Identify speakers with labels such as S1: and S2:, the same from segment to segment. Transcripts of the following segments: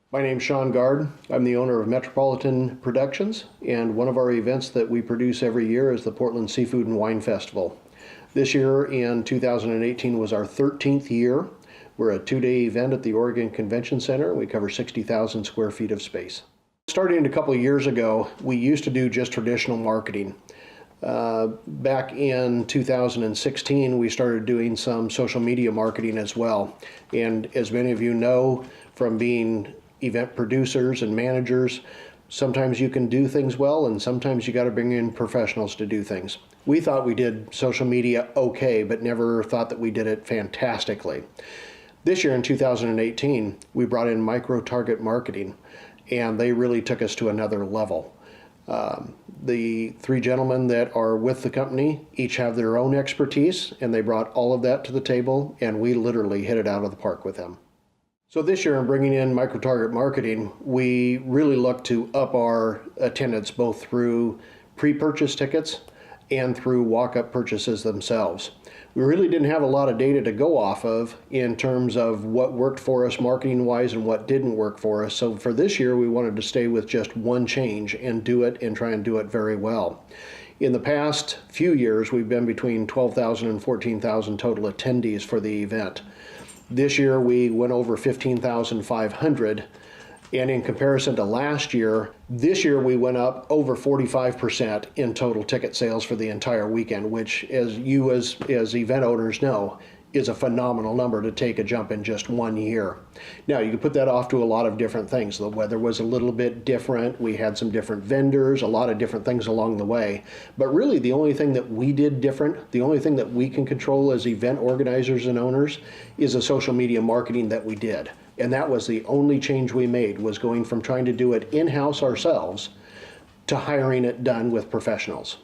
S1: My name's Sean Gard. I'm the owner of Metropolitan Productions, and one of our events that we produce every year is the Portland Seafood and Wine Festival. This year in 2018 was our 13th year. We're a two-day event at the Oregon Convention Center. We cover 60,000 square feet of space. Starting a couple of years ago, we used to do just traditional marketing. Back in 2016, we started doing some social media marketing as well. And as many of you know from being event producers and managers, sometimes you can do things well and sometimes you got to bring in professionals to do things. We thought we did social media okay, but never thought that we did it fantastically. This year in 2018, we brought in micro-target marketing, and they really took us to another level. The three gentlemen that are with the company each have their own expertise, and they brought all of that to the table, and we literally hit it out of the park with them. So this year in bringing in micro-target marketing, we really look to up our attendance both through pre-purchase tickets and through walk-up purchases themselves. We really didn't have a lot of data to go off of in terms of what worked for us marketing-wise and what didn't work for us. So for this year, we wanted to stay with just one change and do it and try and do it very well. In the past few years, we've been between 12,000 and 14,000 total attendees for the event. This year we went over 15,500, and in comparison to last year, this year we went up over 45% in total ticket sales for the entire weekend, which as you as event owners know, is a phenomenal number to take a jump in just 1 year. Now you can put that off to a lot of different things. The weather was a little bit different. We had some different vendors, a lot of different things along the way. But really the only thing that we did different, the only thing that we can control as event organizers and owners is the social media marketing that we did. And that was the only change we made, was going from trying to do it in-house ourselves to hiring it done with professionals.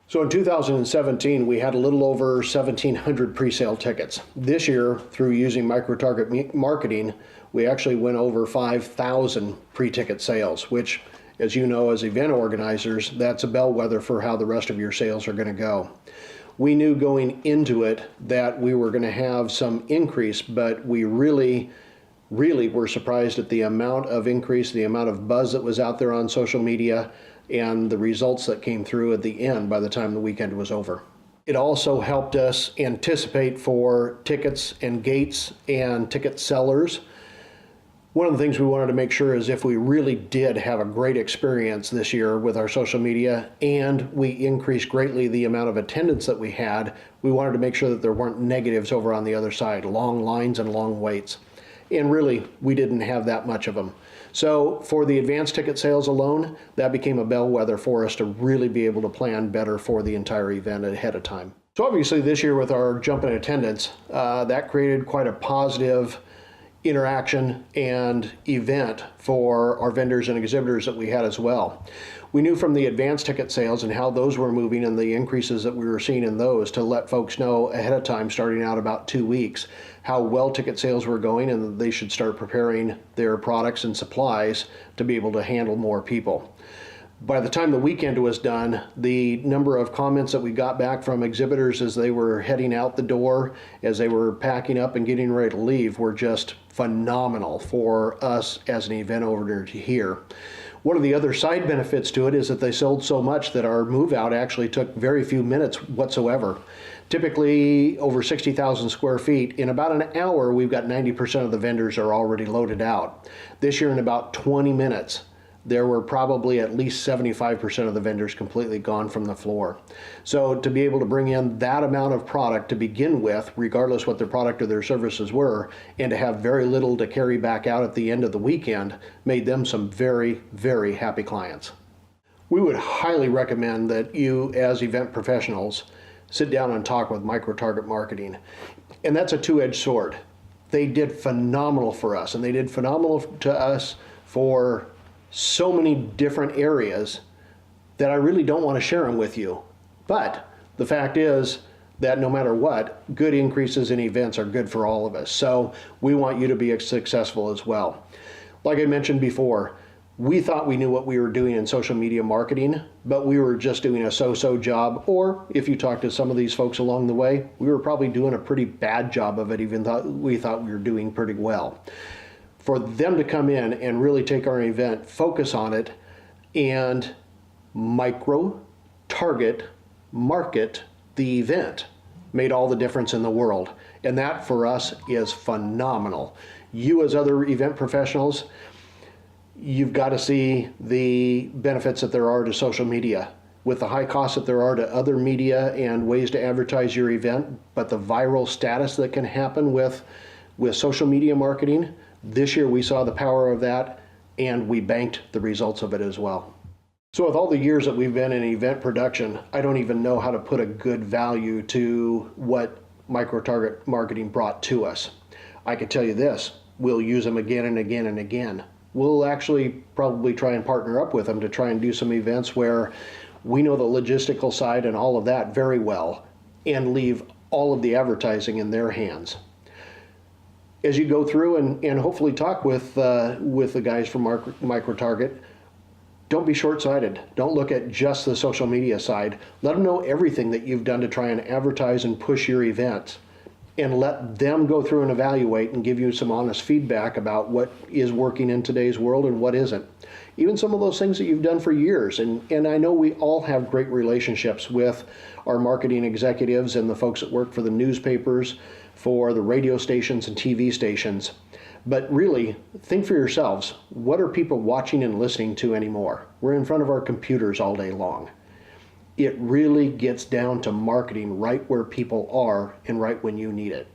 S1: So in 2017, we had a little over 1,700 pre-sale tickets. This year, through using micro-target marketing, we actually went over 5,000 pre-ticket sales, which, as you know, as event organizers, that's a bellwether for how the rest of your sales are going to go. We knew going into it that we were going to have some increase, but we really were surprised at the amount of increase, the amount of buzz that was out there on social media, and the results that came through at the end by the time the weekend was over. It also helped us anticipate for tickets and gates and ticket sellers. One of the things we wanted to make sure is if we really did have a great experience this year with our social media and we increased greatly the amount of attendance that we had, we wanted to make sure that there weren't negatives over on the other side, long lines and long waits. And really, we didn't have that much of them. So for the advanced ticket sales alone, that became a bellwether for us to really be able to plan better for the entire event ahead of time. So obviously this year with our jump in attendance, that created quite a positive interaction and event for our vendors and exhibitors that we had as well. We knew from the advanced ticket sales and how those were moving and the increases that we were seeing in those to let folks know ahead of time, starting out about 2 weeks, how well ticket sales were going and that they should start preparing their products and supplies to be able to handle more people. By the time the weekend was done, the number of comments that we got back from exhibitors as they were heading out the door, as they were packing up and getting ready to leave, were just phenomenal for us as an event owner to hear. One of the other side benefits to it is that they sold so much that our move out actually took very few minutes whatsoever. Typically over 60,000 square feet, in about an hour we've got 90% of the vendors are already loaded out. This year in about 20 minutes there were probably at least 75% of the vendors completely gone from the floor. So to be able to bring in that amount of product to begin with, regardless what their product or their services were, and to have very little to carry back out at the end of the weekend, made them some very, very happy clients. We would highly recommend that you, as event professionals, sit down and talk with micro-target marketing. And that's a two-edged sword. They did phenomenal for us, and they did phenomenal to us for so many different areas that I really don't want to share them with you. But the fact is that no matter what, good increases in events are good for all of us. So we want you to be successful as well. Like I mentioned before, we thought we knew what we were doing in social media marketing, but we were just doing a so-so job, or if you talk to some of these folks along the way, we were probably doing a pretty bad job of it, even though we thought we were doing pretty well. for them to come in and really take our event, focus on it, and micro target market the event made all the difference in the world. And that for us is phenomenal. You as other event professionals, you've got to see the benefits that there are to social media with the high costs that there are to other media and ways to advertise your event, but the viral status that can happen with social media marketing. This year we saw the power of that, and we banked the results of it as well. So with all the years that we've been in event production, I don't even know how to put a good value to what micro-target marketing brought to us. I can tell you this, we'll use them again and again and again. We'll actually probably try and partner up with them to try and do some events where we know the logistical side and all of that very well and leave all of the advertising in their hands. As you go through and hopefully talk with the guys from micro-target, don't be short-sighted. Don't look at just the social media side. Let them know everything that you've done to try and advertise and push your event, and let them go through and evaluate and give you some honest feedback about what is working in today's world and what isn't. Even some of those things that you've done for years. And I know we all have great relationships with our marketing executives and the folks that work for the newspapers, for the radio stations and TV stations. But really, think for yourselves, what are people watching and listening to anymore? We're in front of our computers all day long. It really gets down to marketing right where people are and right when you need it.